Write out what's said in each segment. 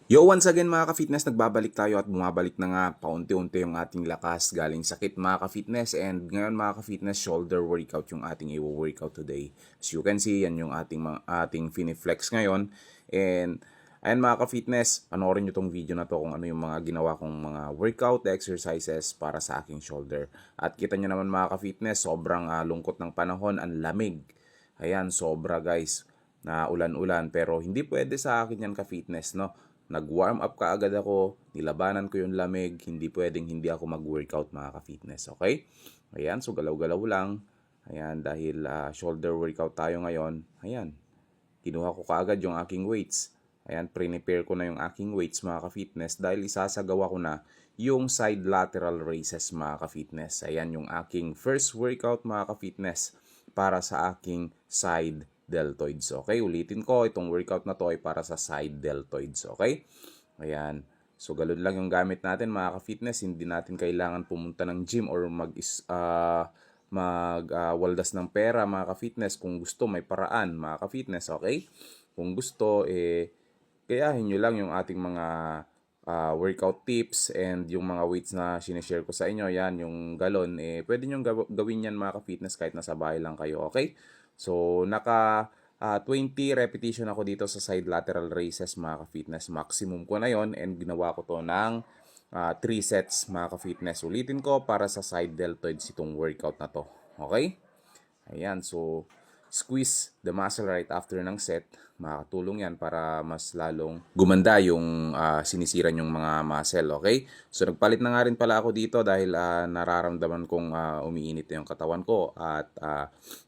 Yo, once again mga ka-fitness, nagbabalik tayo at bumabalik na nga paunti-unti yung ating lakas galing sakit mga ka-fitness. And ngayon mga ka-fitness, shoulder workout yung ating i-workout today. As you can see, yan yung ating Finiflex ngayon. And ayan mga ka-fitness, panoorin nyo tong video na to kung ano yung mga ginawa kong mga workout exercises para sa aking shoulder. At kita nyo naman mga ka-fitness, sobrang lungkot ng panahon, ang lamig. Ayan, sobra guys, na ulan-ulan. Pero hindi pwede sa akin yan ka-fitness, no? Nag-warm up kaagad ako, nilabanan ko yung lamig, hindi pwedeng hindi ako mag-workout mga ka-fitness, okay? Ayan, so galaw-galaw lang. Ayan, dahil shoulder workout tayo ngayon. Ayan, kinuha ko kaagad yung aking weights. Ayan, prepare ko na yung aking weights mga ka-fitness dahil isasagawa ko na yung side lateral raises mga ka-fitness. Ayan yung aking first workout mga ka-fitness para sa aking side deltoids. Okay, ulitin ko, itong workout na to ay para sa side deltoids. Okay, ayan. So, galon lang yung gamit natin mga ka-fitness. Hindi natin kailangan pumunta ng gym or waldas ng pera mga ka-fitness. Kung gusto, may paraan mga ka-fitness. Okay? Kung gusto, gayahin nyo lang yung ating mga workout tips and yung mga weights na sinishare ko sa inyo. Yan, yung galon. Pwede nyo gawin yan mga ka-fitness kahit nasa bahay lang kayo. Okay? So, 20 repetition ako dito sa side lateral raises mga ka-fitness. Maximum ko na yon and ginawa ko to ng 3 sets mga ka-fitness. Ulitin ko para sa side deltoids itong workout na to. Okay? Ayan, so squeeze the muscle right after ng set. Makakatulong yan para mas lalong gumanda yung sinisiran yung mga muscle, okay? So nagpalit na nga rin pala ako dito dahil nararamdaman kong umiinit na yung katawan ko at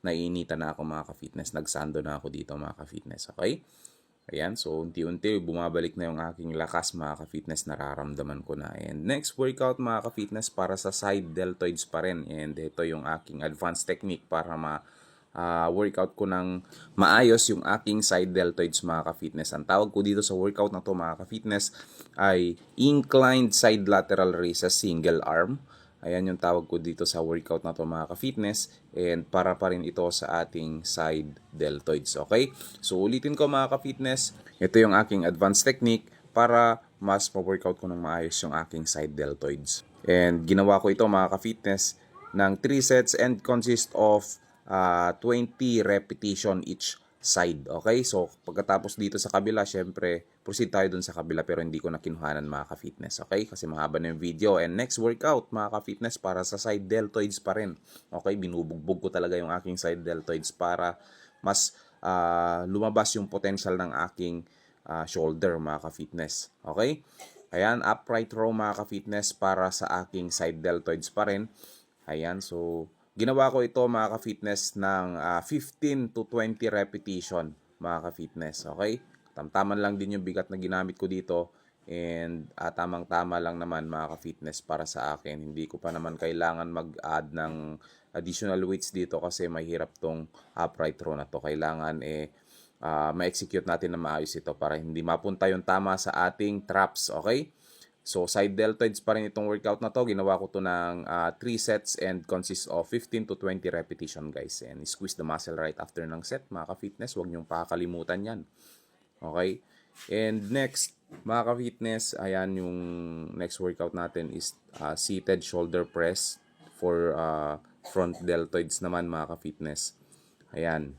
naiinitan na ako mga ka-fitness. Nagsando na ako dito mga ka-fitness, okay? Ayan, so unti-unti bumabalik na yung aking lakas mga ka-fitness, nararamdaman ko na. And next workout mga ka-fitness para sa side deltoids pa rin. And ito yung aking advanced technique para workout ko ng maayos yung aking side deltoids mga ka-fitness. Ang tawag ko dito sa workout na to mga ka-fitness ay inclined side lateral raises single arm. Ayan yung tawag ko dito sa workout na to mga ka-fitness and para pa rin ito sa ating side deltoids. Okay? So ulitin ko mga ka-fitness, ito yung aking advanced technique para mas ma-workout ko ng maayos yung aking side deltoids. And ginawa ko ito mga ka-fitness ng 3 sets and consist of 20 repetition each side. Okay? So, pagkatapos dito sa kabila, syempre, proceed tayo dun sa kabila pero hindi ko na kinuhanan mga ka-fitness. Okay? Kasi mahaba na yung video. And next workout, mga ka-fitness, para sa side deltoids pa rin. Okay? Binubugbog ko talaga yung aking side deltoids para mas lumabas yung potential ng aking shoulder, mga ka-fitness. Okay? Ayan, upright row mga ka-fitness para sa aking side deltoids pa rin. Ayan, so ginawa ko ito mga ka-fitness ng 15 to 20 repetition mga ka-fitness. Okay? Tamtaman lang din yung bigat na ginamit ko dito and tamang-tama lang naman mga ka-fitness para sa akin. Hindi ko pa naman kailangan mag-add ng additional weights dito kasi mahirap tong upright row na to. Kailangan ma-execute natin na maayos ito para hindi mapunta yung tama sa ating traps. Okay? So, side deltoids pa rin itong workout na to. Ginawa ko to ng 3 sets and consists of 15 to 20 repetition, guys. And squeeze the muscle right after ng set, mga ka-fitness. Huwag niyong pakakalimutan yan. Okay? And next, mga ka-fitness, ayan yung next workout natin is seated shoulder press for front deltoids naman, mga ka-fitness. Ayan.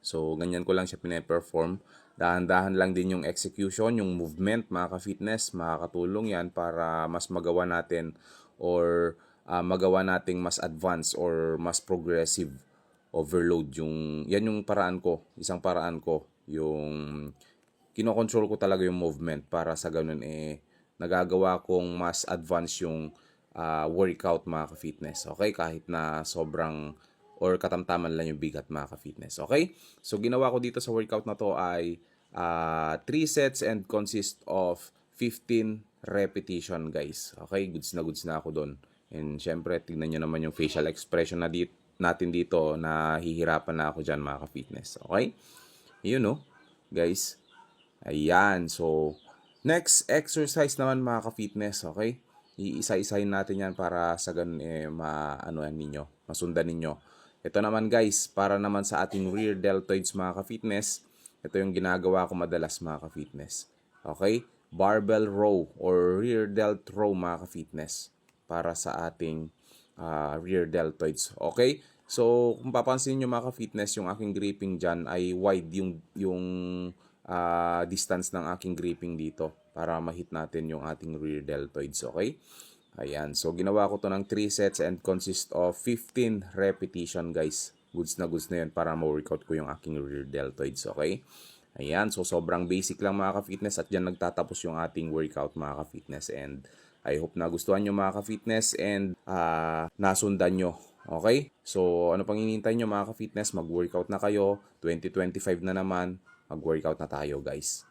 So, ganyan ko lang siya pine-perform. Dahan-dahan lang din yung execution, yung movement, mga ka-fitness. Makakatulong yan para mas magawa natin or magawa nating mas advanced or mas progressive overload. Yan yung paraan ko, isang paraan ko. Yung kinokontrol ko talaga yung movement para sa ganun nagagawa kong mas advanced yung workout mga ka-fitness. Okay? Kahit na sobrang or katamtaman lang yung bigat mga ka-fitness. Okay? So, ginawa ko dito sa workout na to ay 3 sets and consist of 15 repetition, guys. Okay? Goods na ako doon. And syempre, tignan nyo naman yung facial expression natin dito na hihirapan na ako dyan mga ka-fitness. Okay? Yun no, guys. Ayan. So, next exercise naman mga ka-fitness. Okay? Iisa-isahin natin yan para sa ganun masundan ninyo. Ito naman guys, para naman sa ating rear deltoids mga ka-fitness, ito yung ginagawa ko madalas mga ka-fitness. Okay? barbell row or rear delt row mga ka-fitness para sa ating rear deltoids. Okay? So, kung papansin nyo mga ka-fitness, yung aking gripping dyan ay wide yung distance ng aking gripping dito para ma-hit natin yung ating rear deltoids. Okay? Ayan. So, ginawa ko to ng 3 sets and consist of 15 repetition guys. Goods na yun para ma-workout ko yung aking rear deltoids. Okay? Ayan. So, sobrang basic lang mga ka-fitness at dyan nagtatapos yung ating workout mga ka-fitness. And I hope nagustuhan nyo mga ka-fitness and nasundan nyo. Okay? So, ano pang hinihintay nyo mga ka-fitness? Mag-workout na kayo. 2025 na naman. Mag-workout na tayo guys.